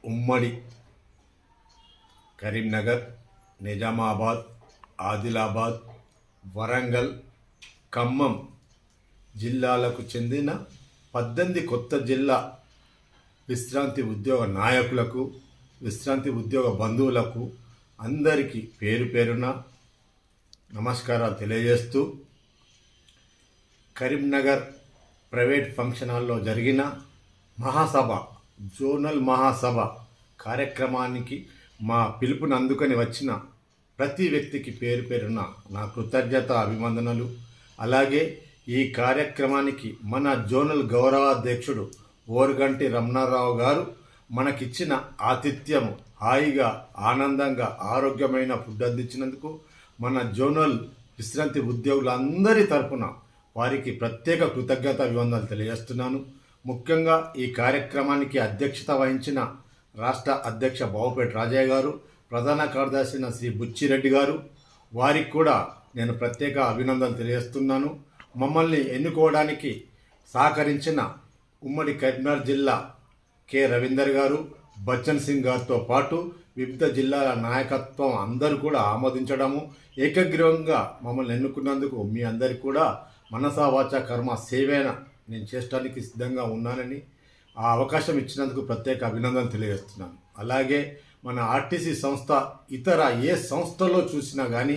ఉమ్మడి కరీంనగర్, నిజామాబాద్, ఆదిలాబాద్, వరంగల్, ఖమ్మం జిల్లాలకు చెందిన 18 కొత్త జిల్లా విశ్రాంతి ఉద్యోగ నాయకులకు, విశ్రాంతి ఉద్యోగ బంధువులకు అందరికీ పేరు పేరున నమస్కారాలు తెలియజేస్తూ, కరీంనగర్ ప్రైవేట్ ఫంక్షన్ హాల్లో జరిగిన మహాసభ, జోనల్ మహాసభ కార్యక్రమానికి మా పిలుపుని అందుకొని వచ్చిన ప్రతి వ్యక్తికి పేరు పేరున నా కృతజ్ఞత అభివందనలు. అలాగే ఈ కార్యక్రమానికి మన జోనల్ గౌరవాధ్యక్షుడు ఓరుగంటి రమణారావు గారు మనకిచ్చిన ఆతిథ్యం, హాయిగా ఆనందంగా ఆరోగ్యమైన ఫుడ్ అందించినందుకు మన జోనల్ విశ్రాంతి ఉద్యోగులందరి తరపున వారికి ప్రత్యేక కృతజ్ఞత అభివందనలు తెలియజేస్తున్నాను. ముఖ్యంగా ఈ కార్యక్రమానికి అధ్యక్షత వహించిన రాష్ట్ర అధ్యక్ష బావుపేట రాజయ్య గారు, ప్రధాన కార్యదర్శి శ్రీ బుచ్చిరెడ్డి గారు, వారికి కూడా నేను ప్రత్యేక అభినందనలు తెలియజేస్తున్నాను. మమ్మల్ని ఎన్నుకోవడానికి సహకరించిన ఉమ్మడి కరీంనగర్ జిల్లా కె రవీందర్ గారు, బచ్చన్ సింగ్ గారితో పాటు వివిధ జిల్లాల నాయకత్వం అందరూ కూడా ఆమోదించడము, ఏకగ్రీవంగా మమ్మల్ని ఎన్నుకున్నందుకు మీ అందరికీ కూడా మనసా వాచా కర్మ సేవేన నేను చేయడానికి సిద్ధంగా ఉన్నానని, ఆ అవకాశం ఇచ్చినందుకు ప్రత్యేక అభినందనలు తెలియజేస్తున్నాను. అలాగే మన ఆర్టీసీ సంస్థ ఇతర ఏ సంస్థలో చూసినా కానీ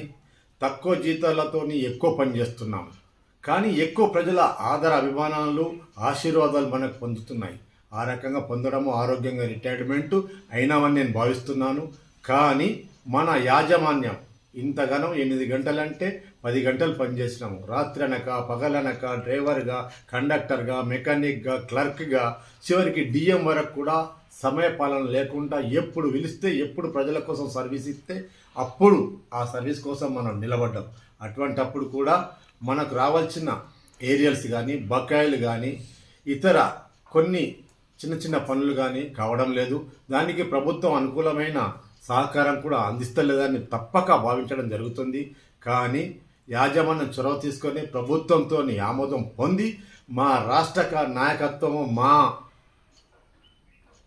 తక్కువ జీతాలతో ఎక్కువ పని చేస్తున్నాము, కానీ ఎక్కువ ప్రజల ఆదర అభిమానాలు, ఆశీర్వాదాలు మనకు పొందుతున్నాయి. ఆ రకంగా పొందడము ఆరోగ్యంగా రిటైర్మెంట్ అయినామని నేను భావిస్తున్నాను. కానీ మన యాజమాన్యం ఇంతగానో 8 గంటలంటే 10 గంటలు పనిచేసినాము. రాత్రి అనక పగలనక డ్రైవర్గా, కండక్టర్గా, మెకానిక్గా, క్లర్క్గా, చివరికి డిఎం వరకు కూడా సమయపాలన లేకుండా ఎప్పుడు పిలిస్తే, ఎప్పుడు ప్రజల కోసం సర్వీస్ ఇస్తే అప్పుడు ఆ సర్వీస్ కోసం మనం నిలబడ్డాం. అటువంటప్పుడు కూడా మనకు రావాల్సిన ఏరియల్స్ కానీ, బకాయిలు కానీ, ఇతర కొన్ని చిన్న చిన్న పనులు కానీ కావడం లేదు. దానికి ప్రభుత్వం అనుకూలమైన సహకారం కూడా అందిస్తలేదని తప్పక భావించడం జరుగుతుంది. కానీ యాజమాన్యం చొరవ తీసుకొని ప్రభుత్వంతో ఆమోదం పొంది మా రాష్ట్ర నాయకత్వము మా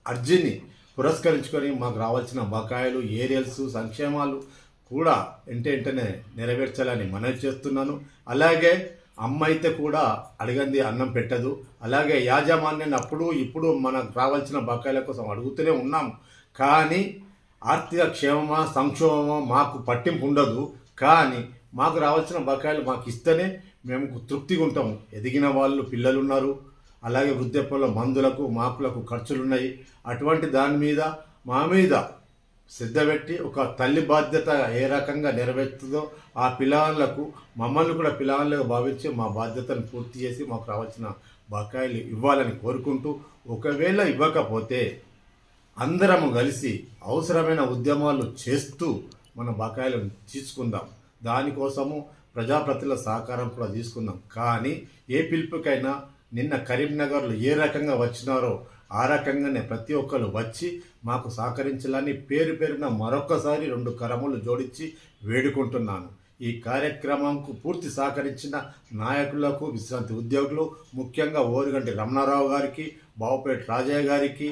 అర్జీని పురస్కరించుకొని మాకు రావాల్సిన బకాయిలు, ఏరియల్స్, సంక్షేమాలు కూడా వెంటనే నెరవేర్చాలని మనవి చేస్తున్నాను. అలాగే అమ్మ అయితే కూడా అడిగింది అన్నం పెట్టదు. అలాగే యాజమాన్యాన్ని అప్పుడు ఇప్పుడు మనకు రావాల్సిన బకాయిల కోసం అడుగుతూనే ఉన్నాము. కానీ ఆర్థిక క్షేమమా సంక్షోభమా మాకు పట్టింపు ఉండదు. కానీ మాకు రావాల్సిన బకాయిలు మాకు ఇస్తేనే మేము తృప్తిగా ఉంటాము. ఎదిగిన వాళ్ళు పిల్లలు ఉన్నారు, అలాగే వృద్ధాప్యంలో మందులకు మాకులకు ఖర్చులు ఉన్నాయి. అటువంటి దాని మీద మా మీద శ్రద్ధ పెట్టి ఒక తల్లి బాధ్యత ఏ రకంగా నెరవేరుతుందో ఆ పిల్లలకు మమ్మల్ని కూడా పిల్లలుగా భావించి మా బాధ్యతను పూర్తి చేసి మాకు రావాల్సిన బకాయిలు ఇవ్వాలని కోరుకుంటూ, ఒకవేళ ఇవ్వకపోతే అందరము కలిసి అవసరమైన ఉద్యమాలు చేస్తూ మన బకాయిలను తీసుకుందాం. దానికోసము ప్రజాప్రతినిధుల సహకారం కూడా తీసుకుందాం. కానీ ఏ పిలుపుకైనా నిన్న కరీంనగర్లో ఏ రకంగా వచ్చినారో ఆ రకంగానే ప్రతి ఒక్కరు వచ్చి మాకు సహకరించాలని పేరు పేరున మరొక్కసారి 2 కరములు జోడించి వేడుకుంటున్నాను. ఈ కార్యక్రమంకు పూర్తి సహకరించిన నాయకులకు, విశ్రాంతి ఉద్యోగులు, ముఖ్యంగా ఓరుగంటి రమణారావు గారికి, బావుపేట రాజయ్య గారికి,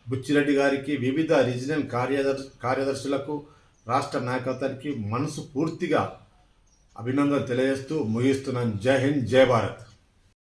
బుచ్చిరెడ్డి గారికి, వివిధ రీజనల్ కార్యదర్శులకు, రాష్ట్ర నాయకత్వానికి మనసు పూర్తిగా అభినందనలు తెలియజేస్తూ ముగిస్తున్నాను. జై హింద్, జై భారత్.